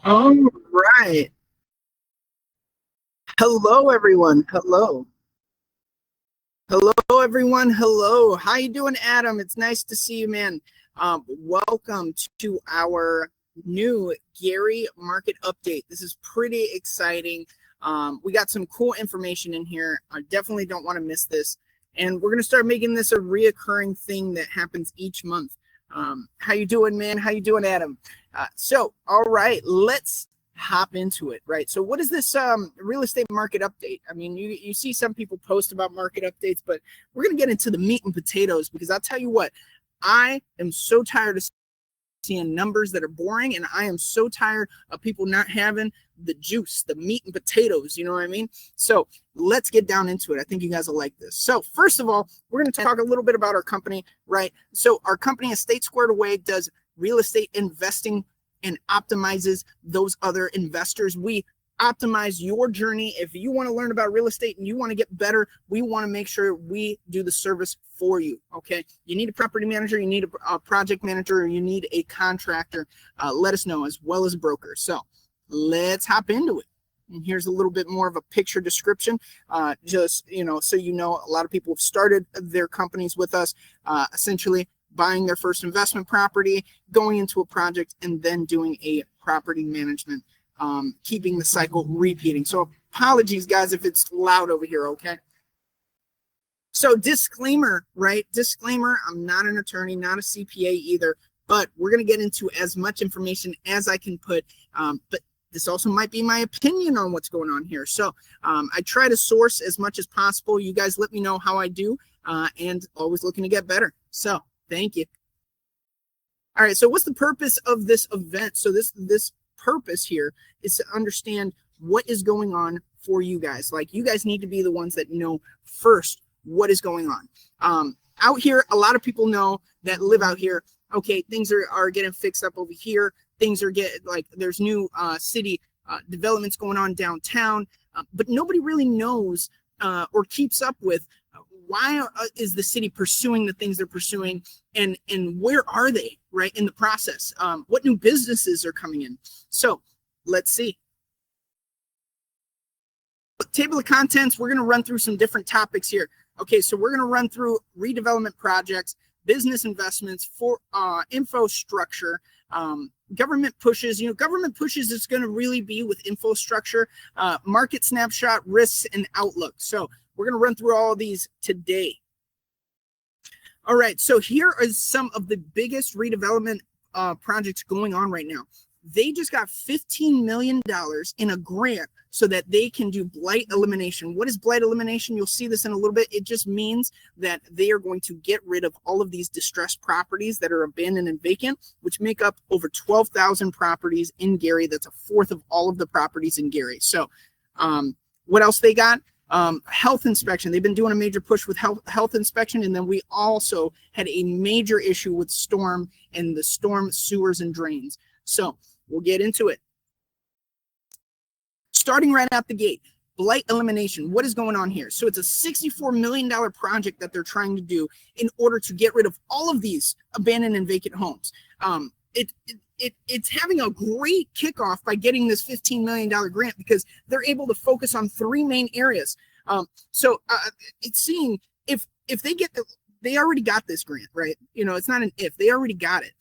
All right. Hello, everyone. Hello. Hello, everyone. Hello. How you doing, Adam? It's nice to see you, man. Welcome to our new Gary market update. This is pretty exciting. We got some cool information in here. I definitely don't want to miss this. And we're going to start making this a reoccurring thing that happens each month. How you doing, man? How you doing, Adam? All right, let's hop into it, right? So what is this real estate market update? I mean, you see some people post about market updates, but we're going to get into the meat and potatoes because I'll tell you what, I am so tired of seeing numbers that are boring, and I am so tired of people not having the juice, the meat and potatoes, you know what I mean? So let's get down into it. I think you guys will like this. So first of all, we're going to talk a little bit about our company, right? So our company, Estate Squared Away, does real estate investing and optimizes those other investors. We optimize your journey. If you want to learn about real estate and you want to get better, we want to make sure we do the service for you. Okay. You need a property manager, you need a project manager, or you need a contractor. Let us know, as well as a broker. So let's hop into it. And here's a little bit more of a picture description. Just, so you know, a lot of people have started their companies with us, essentially buying their first investment property, going into a project, and then doing a property management, keeping the cycle repeating. So apologies, guys, if it's loud over here, okay? So disclaimer, right? Disclaimer, I'm not an attorney, not a CPA either, but we're going to get into as much information as I can put, but this also might be my opinion on what's going on here. So I try to source as much as possible. You guys let me know how I do, and always looking to get better. So thank you. All right, so what's the purpose of this event? So this purpose here is to understand what is going on for you guys. Like, you guys need to be the ones that know first what is going on. Out here, a lot of people know that live out here, okay, things are getting fixed up over here. Things are there's new city developments going on downtown, but nobody really knows or keeps up with why is the city pursuing the things they're pursuing, and where are they, right, in the process? What new businesses are coming in? So let's see. Table of contents, we're going to run through some different topics here. Okay, so we're going to run through redevelopment projects, business investments, for infrastructure, government pushes. Government pushes is going to really be with infrastructure, market snapshot, risks, and outlook. So we're going to run through all of these today. All right, so here are some of the biggest redevelopment projects going on right now. They just got $15 million in a grant so that they can do blight elimination. What is blight elimination? You'll see this in a little bit. It just means that they are going to get rid of all of these distressed properties that are abandoned and vacant, which make up over 12,000 properties in Gary. That's a fourth of all of the properties in Gary. So what else they got? Health inspection. They've been doing a major push with health inspection, and then we also had a major issue with storm and the storm sewers and drains. So we'll get into it. Starting right out the gate, blight elimination. What is going on here? So it's a $64 million project that they're trying to do in order to get rid of all of these abandoned and vacant homes. It's having a great kickoff by getting this $15 million grant because they're able to focus on three main areas. It's seeing if they get they already got this grant, right? It's not an if, they already got it.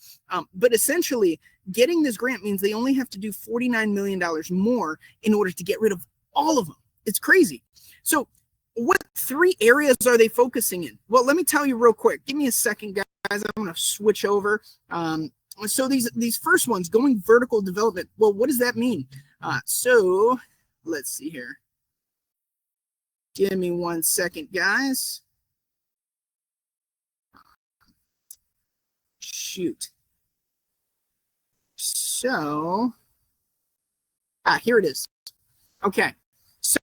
But essentially, getting this grant means they only have to do $49 million more in order to get rid of all of them. It's crazy. So what three areas are they focusing in? Well, let me tell you real quick. Give me a second, guys. I'm going to switch over. So these first ones, going vertical development. Well, what does that mean? So let's see here. Give me 1 second, guys. Shoot. So, here it is. Okay. So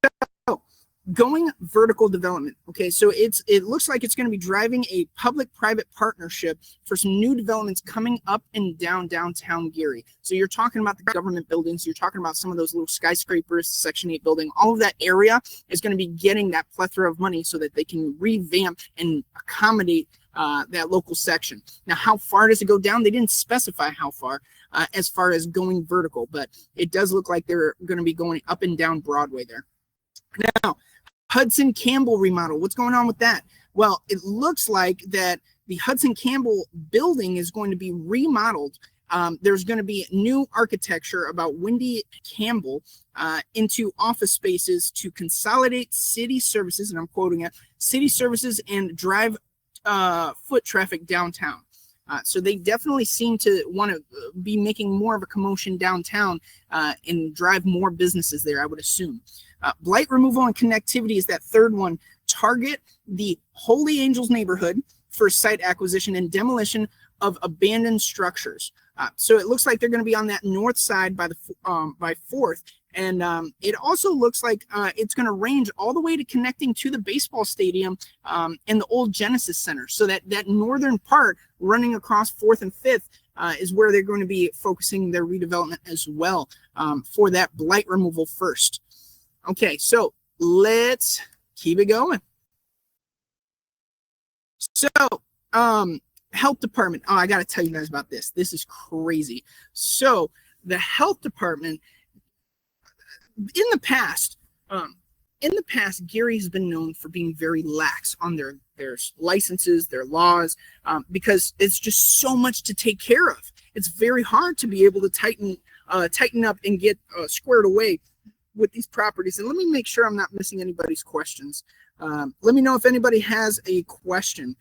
going vertical development. Okay, so it looks like it's going to be driving a public-private partnership for some new developments coming up and down downtown Gary. So you're talking about the government buildings, you're talking about some of those little skyscrapers, Section 8 building, all of that area is going to be getting that plethora of money so that they can revamp and accommodate that local section. Now, how far does it go down? They didn't specify how far as going vertical, but it does look like they're going to be going up and down Broadway there. Now, Hudson Campbell remodel. What's going on with that? Well, it looks like that the Hudson Campbell building is going to be remodeled. There's going to be new architecture about Wendy Campbell into office spaces to consolidate city services, and I'm quoting it, city services and drive foot traffic downtown. So they definitely seem to want to be making more of a commotion downtown and drive more businesses there, I would assume. Blight removal and connectivity is that third one. Target the Holy Angels neighborhood for site acquisition and demolition of abandoned structures. So it looks like they're going to be on that north side by 4th. And it also looks like it's going to range all the way to connecting to the baseball stadium and the old Genesis Center. So that northern part running across 4th and 5th is where they're going to be focusing their redevelopment as well for that blight removal first. Okay, so let's keep it going. So, health department. Oh, I got to tell you guys about this. This is crazy. So the health department, in the past, Gary has been known for being very lax on their licenses, their laws, because it's just so much to take care of. It's very hard to be able to tighten up and get squared away with these properties. And let me make sure I'm not missing anybody's questions. Let me know if anybody has a question.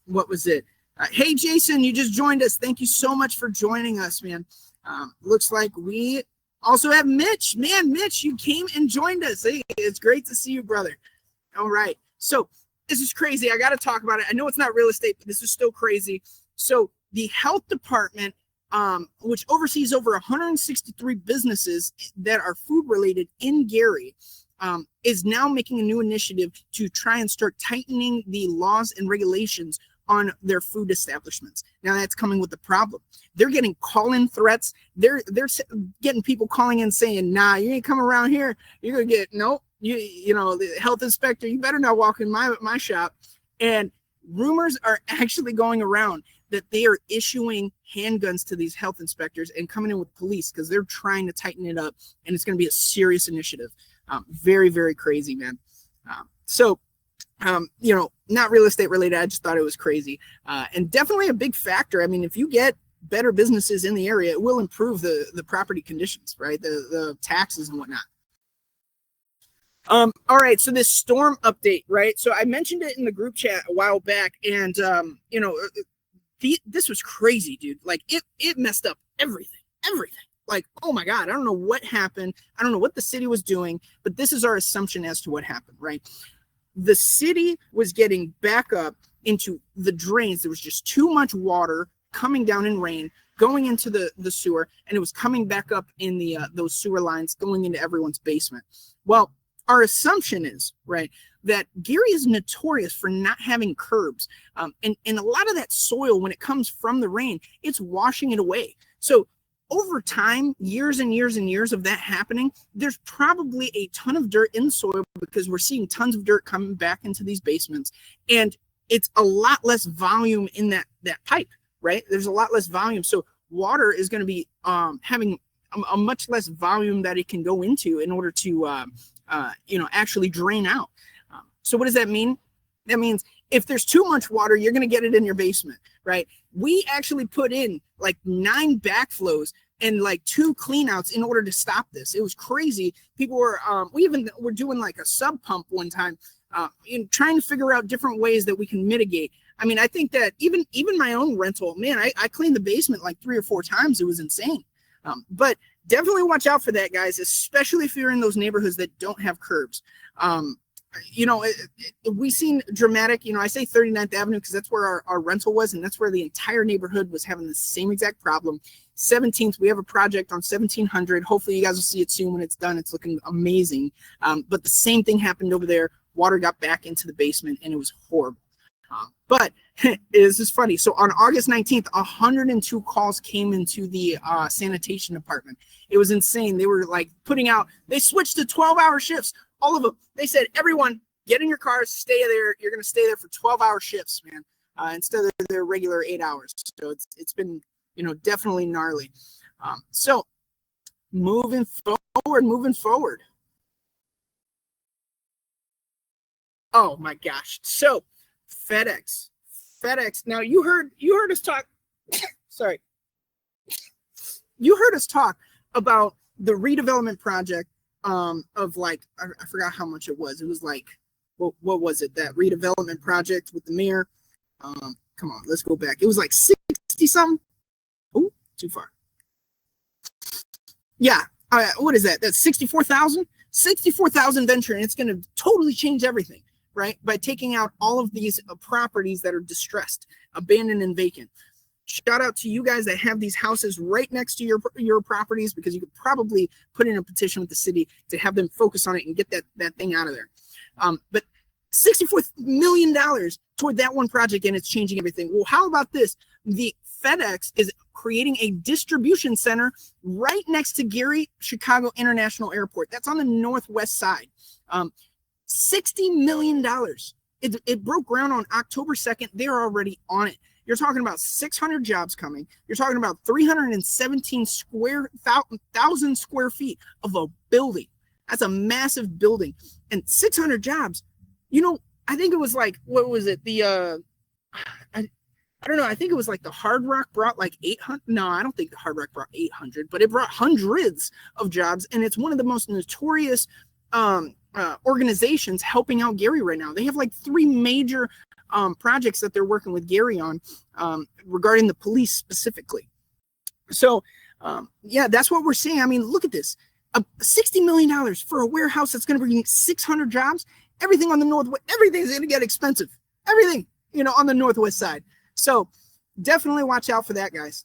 What was it? Hey, Jason, you just joined us. Thank you so much for joining us, man. Looks like we also have Mitch. Man, Mitch, you came and joined us. Hey, it's great to see you, brother. All right. So this is crazy. I got to talk about it. I know it's not real estate, but this is still crazy. So the health department, which oversees over 163 businesses that are food related in Gary, is now making a new initiative to try and start tightening the laws and regulations on their food establishments. Now that's coming with the problem. They're getting call-in threats. They're getting people calling in saying, nah, you ain't coming around here. You're going to get, nope, you know, the health inspector, you better not walk in my shop. And rumors are actually going around that they are issuing handguns to these health inspectors and coming in with police because they're trying to tighten it up. And it's going to be a serious initiative. Very, very crazy, man. You know, not real estate related. I just thought it was crazy. And definitely a big factor. I mean, if you get better businesses in the area, it will improve the property conditions, right? The taxes and whatnot. All right. So this storm update, right? So I mentioned it in the group chat a while back, and you know, this was crazy, dude. Like it messed up everything. Like, oh my God, I don't know what happened. I don't know what the city was doing, but this is our assumption as to what happened, right? The city was getting back up into the drains. There was just too much water coming down in rain, going into the sewer, and it was coming back up in the those sewer lines going into everyone's basement. Well, our assumption is, right, that Gary is notorious for not having curbs. And a lot of that soil, when it comes from the rain, it's washing it away. So over time, years and years and years of that happening, there's probably a ton of dirt in the soil because we're seeing tons of dirt coming back into these basements. And it's a lot less volume in that pipe, right? There's a lot less volume. So water is going to be having a much less volume that it can go into in order to, you know, actually drain out. So what does that mean? That means if there's too much water, you're going to get it in your basement, right? We actually put in like 9 backflows and like 2 cleanouts in order to stop this. It was crazy. People were, we even were doing like a sub pump one time, in trying to figure out different ways that we can mitigate. I mean, I think that even my own rental, man, I cleaned the basement like 3 or 4 times. It was insane. But definitely watch out for that, guys, especially if you're in those neighborhoods that don't have curbs. You know, we've seen dramatic, you know, I say 39th Avenue because that's where our rental was, and that's where the entire neighborhood was having the same exact problem. 17th, we have a project on 1700. Hopefully you guys will see it soon when it's done. It's looking amazing. But the same thing happened over there. Water got back into the basement, and it was horrible. But this is funny. So on August 19th, 102 calls came into the sanitation department. It was insane. They were like putting out, they switched to 12-hour shifts. All of them. They said, everyone, get in your cars, stay there. You're going to stay there for 12-hour shifts, man. instead of their regular 8 hours. So it's been, definitely gnarly. So moving forward. Oh my gosh. So FedEx. Now you heard us talk. Sorry. You heard us talk about the redevelopment project of like, I forgot how much it was. It was like, what was it? That redevelopment project with the mayor. Come on, let's go back. It was like 60 something. Oh, too far. Yeah. What is that? That's 64,000. 64,000 venture, and it's going to totally change everything, right? By taking out all of these properties that are distressed, abandoned, and vacant. Shout out to you guys that have these houses right next to your properties, because you could probably put in a petition with the city to have them focus on it and get that thing out of there. But $64 million toward that one project, and it's changing everything. Well, how about this? The FedEx is creating a distribution center right next to Gary Chicago International Airport. That's on the northwest side. $60 million. It broke ground on October 2nd. They're already on it. You're talking about 600 jobs coming. You're talking about 317,000 square feet of a building. That's a massive building. And 600 jobs. I think it was like, what was it? I don't know. I think it was like the Hard Rock brought like 800. No, I don't think the Hard Rock brought 800, but it brought hundreds of jobs. And it's one of the most notorious organizations helping out Gary right now. They have like 3 major projects that they're working with Gary on regarding the police specifically. So, yeah, that's what we're seeing. I mean, look at this. $60 million for a warehouse that's going to bring 600 jobs. Everything on the northwest, everything's going to get expensive. Everything, on the northwest side. So definitely watch out for that, guys.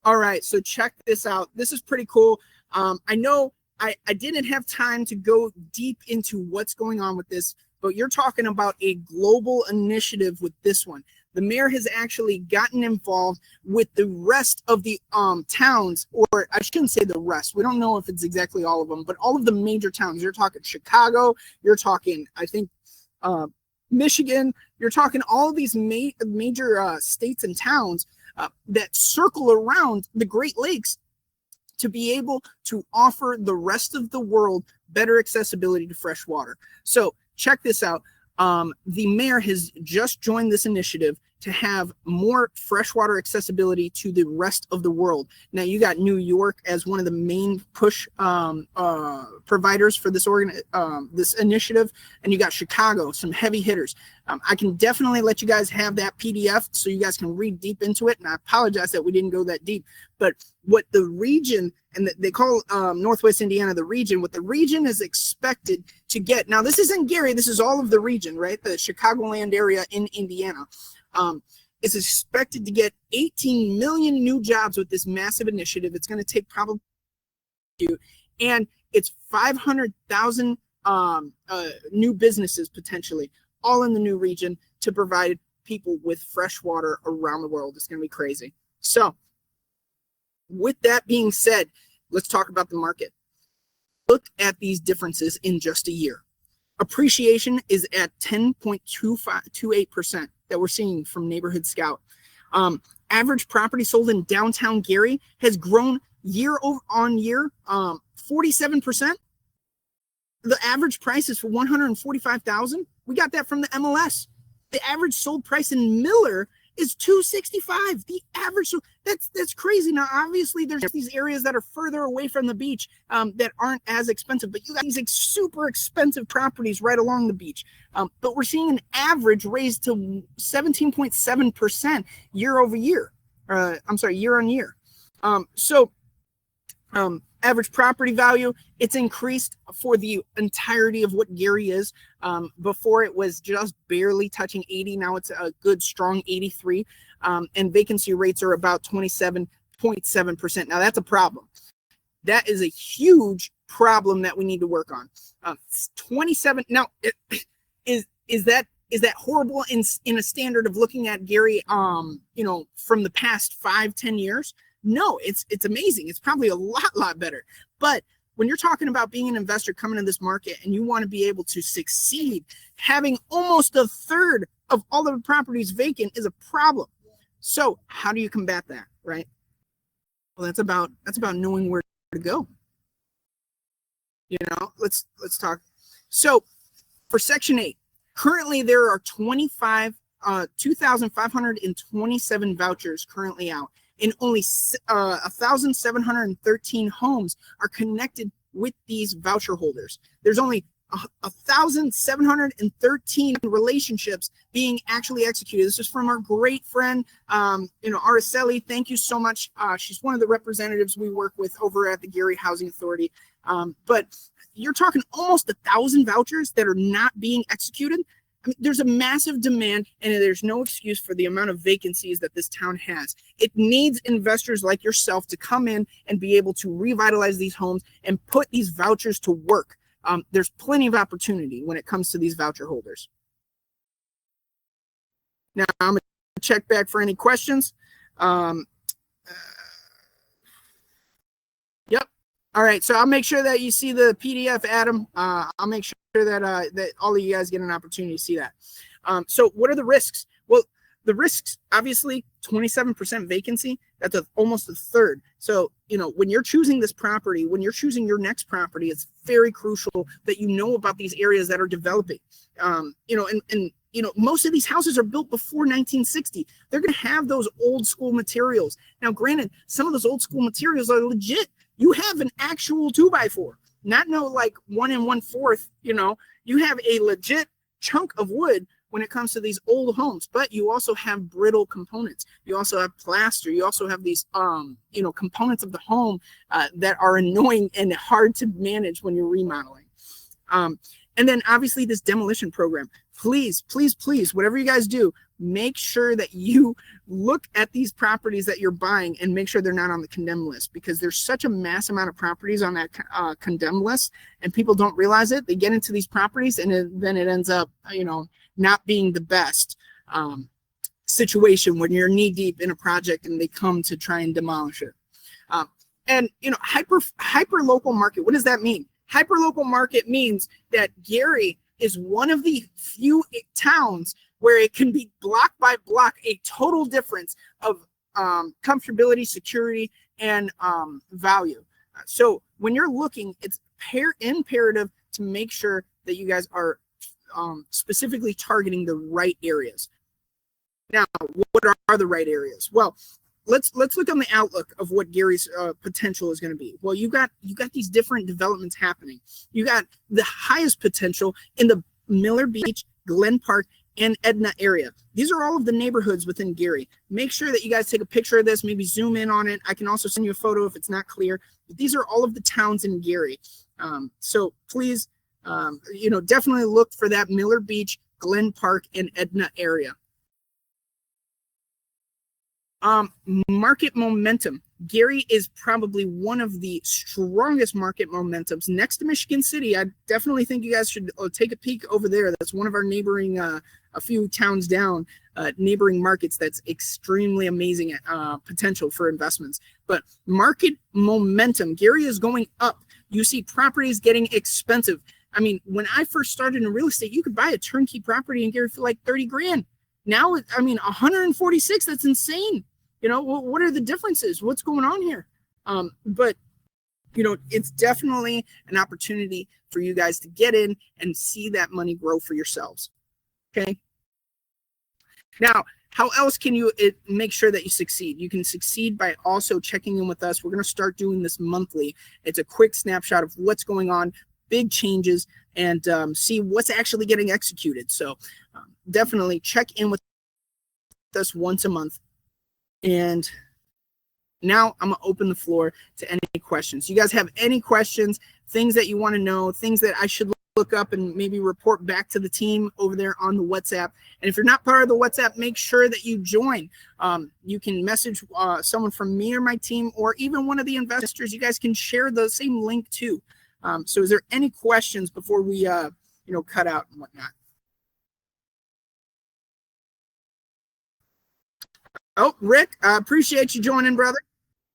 All right, so check this out. This is pretty cool. I know I didn't have time to go deep into what's going on with this, but you're talking about a global initiative with this one. The mayor has actually gotten involved with the rest of the towns, or I shouldn't say the rest. We don't know if it's exactly all of them, but all of the major towns. You're talking Chicago. You're talking, I think, Michigan. You're talking all of these major states and towns that circle around the Great Lakes to be able to offer the rest of the world better accessibility to fresh water. So check this out. The mayor has just joined this initiative to have more freshwater accessibility to the rest of the world. Now, you got New York as one of the main push providers for this this initiative, and you got Chicago, some heavy hitters. I can definitely let you guys have that PDF so you guys can read deep into it, and I apologize that we didn't go that deep. But what the region, and they call Northwest Indiana the region, what the region is expected to get, now this isn't Gary, this is all of the region, right? The Chicagoland area in Indiana. Is expected to get 18 million new jobs with this massive initiative. It's going to take probably, and it's 500,000 new businesses potentially, all in the new region, to provide people with fresh water around the world. It's going to be crazy. So, with that being said, let's talk about the market. Look at these differences in just a year. Appreciation is at 10.28% that we're seeing from Neighborhood Scout. Average property sold in downtown Gary has grown year on year, 47%. The average price is for $145,000. We got that from the MLS. The average sold price in Miller is $265,000. The average, so that's crazy. Now, obviously, there's these areas that are further away from the beach that aren't as expensive, but you got these super expensive properties right along the beach. But we're seeing an average raise to 17.7% year over year. Year on year. Average property value, it's increased for the entirety of what Gary is. Before it was just barely touching 80. Now it's a good strong 83. And vacancy rates are about 27.7%. Now that's a problem. That is a huge problem that we need to work on. 27. Now, is that horrible in a standard of looking at Gary, from the past 5-10 years? No, it's amazing. It's probably a lot better. But when you're talking about being an investor coming in this market and you want to be able to succeed, having almost a third of all the properties vacant is a problem. So how do you combat that, right? Well, that's about knowing where to go. Let's talk. So for Section 8, currently there are 2,527 vouchers currently out, and only 1,713 homes are connected with these voucher holders. There's only 1,713 relationships being actually executed. This is from our great friend, Araceli. Thank you so much. She's one of the representatives we work with over at the Gary Housing Authority. But you're talking almost 1,000 vouchers that are not being executed. I mean, there's a massive demand, and there's no excuse for the amount of vacancies that this town has. It needs investors like yourself to come in and be able to revitalize these homes and put these vouchers to work. There's plenty of opportunity when it comes to these voucher holders. Now, I'm going to check back for any questions. Yep. All right. So I'll make sure that you see the PDF, Adam. I'll make sure that that all of you guys get an opportunity to see that. So what are the risks? Well, the risks, obviously, 27% vacancy, that's almost a third. So, when you're choosing this property, when you're choosing your next property, it's very crucial that you know about these areas that are developing. Most of these houses are built before 1960. They're going to have those old school materials. Now, granted, some of those old school materials are legit. You have an actual 2x4, not no like 1 1/4. You have a legit chunk of wood when it comes to these old homes, but you also have brittle components. You also have plaster. You also have these, components of the home that are annoying and hard to manage when you're remodeling. And then obviously this demolition program. Please, please, please, whatever you guys do, make sure that you look at these properties that you're buying and make sure they're not on the condemned list, because there's such a mass amount of properties on that condemned list, and people don't realize it. They get into these properties and then it ends up, not being the best situation when you're knee deep in a project and they come to try and demolish it. And hyper local market. What does that mean? Hyper local market means that Gary is one of the few towns where it can be block by block a total difference of comfortability, security, and value. So when you're looking, it's imperative to make sure that you guys are specifically targeting the right areas. Now, what are the right areas? Well, let's look on the outlook of what Gary's potential is going to be. Well, you got these different developments happening. You got the highest potential in the Miller Beach, Glen Park, and Edna area. These are all of the neighborhoods within Gary. Make sure that you guys take a picture of this, maybe zoom in on it. I can also send you a photo if it's not clear. But these are all of the towns in Gary. So please, definitely look for that Miller Beach, Glen Park, and Edna area. Market momentum. Gary is probably one of the strongest market momentums next to Michigan City. I definitely think you guys should take a peek over there. That's one of our neighboring, a few towns down, neighboring markets that's extremely amazing potential for investments. But market momentum, Gary is going up. You see properties getting expensive. I mean, when I first started in real estate, you could buy a turnkey property in Gary for like 30 grand. Now, 146, that's insane. What are the differences? What's going on here? But it's definitely an opportunity for you guys to get in and see that money grow for yourselves. Okay. Now, how else can you make sure that you succeed? You can succeed by also checking in with us. We're going to start doing this monthly. It's a quick snapshot of what's going on, big changes, and see what's actually getting executed. So definitely check in with us once a month. And now I'm going to open the floor to any questions. You guys have any questions, things that you want to know, things that I should look up and maybe report back to the team over there on the WhatsApp. And if you're not part of the WhatsApp, make sure that you join. You can message someone from me or my team, or even one of the investors. You guys can share the same link too. So is there any questions before we cut out and whatnot? Oh, Rick, I appreciate you joining, brother.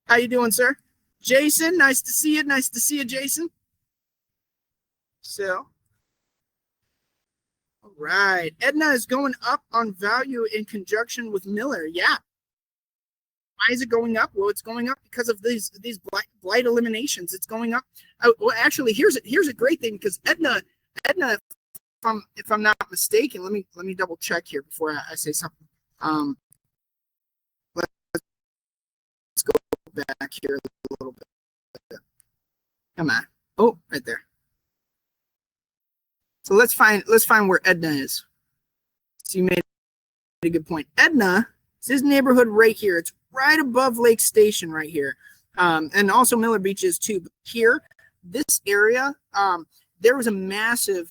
How you doing, sir? Jason, nice to see you. Nice to see you, Jason. So, right. Edna is going up on value in conjunction with Miller. Yeah. Why is it going up? Well, it's going up because of these blight eliminations. It's going up. Well, actually, here's a great thing, because Edna, if I'm not mistaken, let me double check here before I say something. Let's go back here a little bit. Come on. Oh, right there. So let's find where Edna is. So you made a good point. Edna is this neighborhood right here. It's right above Lake Station right here. And also Miller Beach is too. But here, this area, there was a massive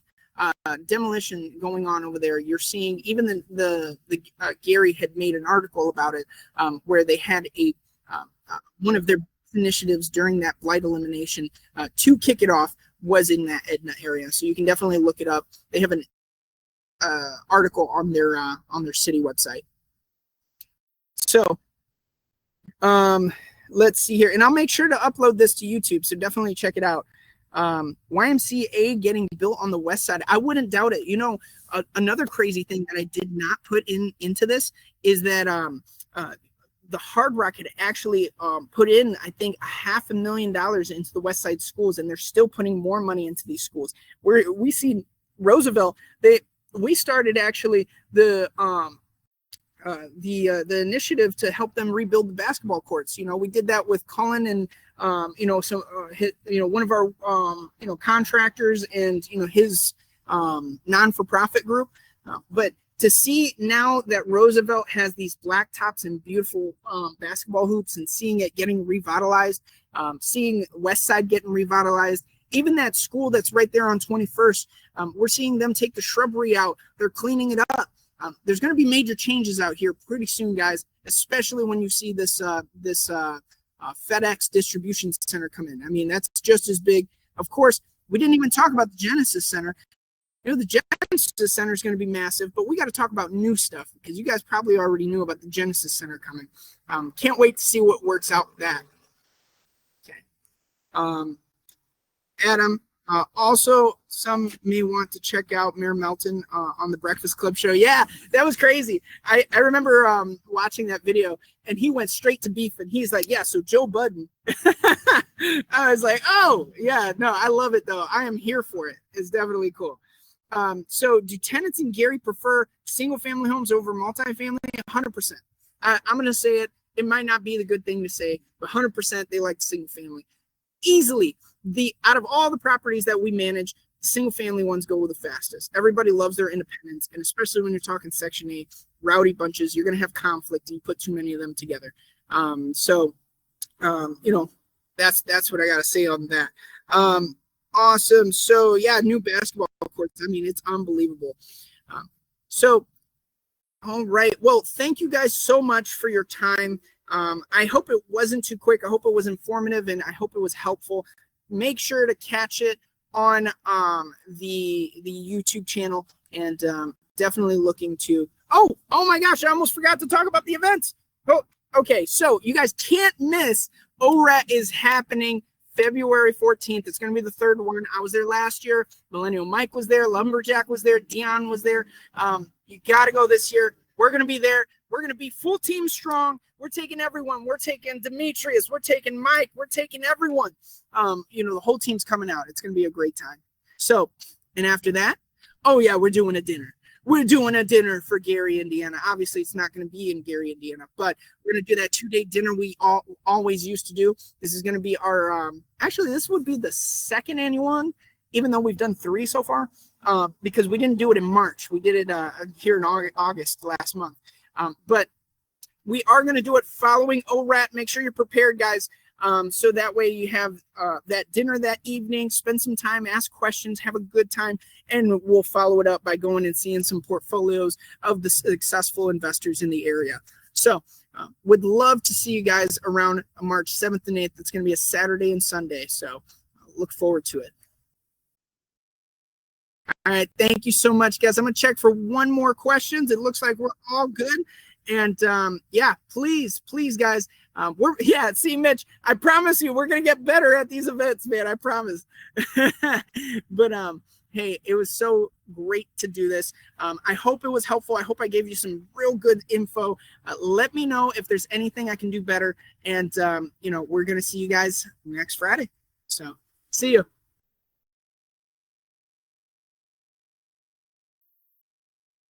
demolition going on over there. You're seeing even the Gary had made an article about it, where they had a one of their initiatives during that blight elimination to kick it off was in that Edna area. So you can definitely look it up. They have an article on their city website. So let's see here, and I'll make sure to upload this to YouTube, so definitely check it out. YMCA getting built on the west side. I wouldn't doubt it. You know, another crazy thing that I did not put into this is that the Hard Rock had actually put in, I think, $500,000 into the West Side schools, and they're still putting more money into these schools. We see Roosevelt. We started actually the initiative to help them rebuild the basketball courts. You know, we did that with Cullen and one of our contractors and his non-for-profit group, but to see now that Roosevelt has these black tops and beautiful basketball hoops, and seeing it getting revitalized, seeing West Side getting revitalized, even that school that's right there on 21st, we're seeing them take the shrubbery out. They're cleaning it up. There's going to be major changes out here pretty soon, guys, especially when you see this FedEx distribution center come in. I mean, that's just as big. Of course, we didn't even talk about the Genesis Center. The Genesis Center is going to be massive, but we got to talk about new stuff, because you guys probably already knew about the Genesis Center coming. Can't wait to see what works out with that. Okay. Adam, also, some may want to check out Mayor Melton on the Breakfast Club show. Yeah, that was crazy. I remember watching that video, and he went straight to beef, and he's like, yeah, so Joe Budden. I was like, oh, yeah, no, I love it, though. I am here for it. It's definitely cool. So do tenants in Gary prefer single-family homes over multifamily? 100%. I'm going to say it. It might not be the good thing to say, but 100% they like single-family. Easily. Out of all the properties that we manage, the single-family ones go the fastest. Everybody loves their independence, and especially when you're talking Section 8, rowdy bunches, you're going to have conflict, and you put too many of them together. That's what I got to say on that. Awesome. So yeah, new basketball courts. I mean, it's unbelievable. All right. Well, thank you guys so much for your time. I hope it wasn't too quick. I hope it was informative, and I hope it was helpful. Make sure to catch it on the YouTube channel, and definitely looking to. Oh my gosh! I almost forgot to talk about the events. Oh, okay. So you guys can't miss. ORAT is happening February 14th. It's going to be the third one. I was there last year. Millennial Mike was there. Lumberjack was there. Dion was there. You got to go this year. We're going to be there. We're going to be full team strong. We're taking everyone. We're taking Demetrius. We're taking Mike. We're taking everyone. The whole team's coming out. It's going to be a great time. So, and after that, oh yeah, we're doing a dinner. We're doing a dinner for Gary, Indiana. Obviously, it's not going to be in Gary, Indiana, but we're going to do that 2-day dinner we always used to do. This is going to be our, actually, this would be the second annual one, even though we've done 3 so far, because we didn't do it in March. We did it here in August last month. But we are going to do it following ORAT. Make sure you're prepared, guys. So that way you have that dinner that evening, spend some time, ask questions, have a good time, and we'll follow it up by going and seeing some portfolios of the successful investors in the area. So would love to see you guys around March 7th and 8th. It's going to be a Saturday and Sunday, so look forward to it. All right, thank you so much, guys. I'm going to check for one more questions. It looks like we're all good. And yeah, please, guys. See, Mitch, I promise you, we're going to get better at these events, man. I promise. But hey, it was so great to do this. I hope it was helpful. I hope I gave you some real good info. Let me know if there's anything I can do better. And, we're going to see you guys next Friday. So see you.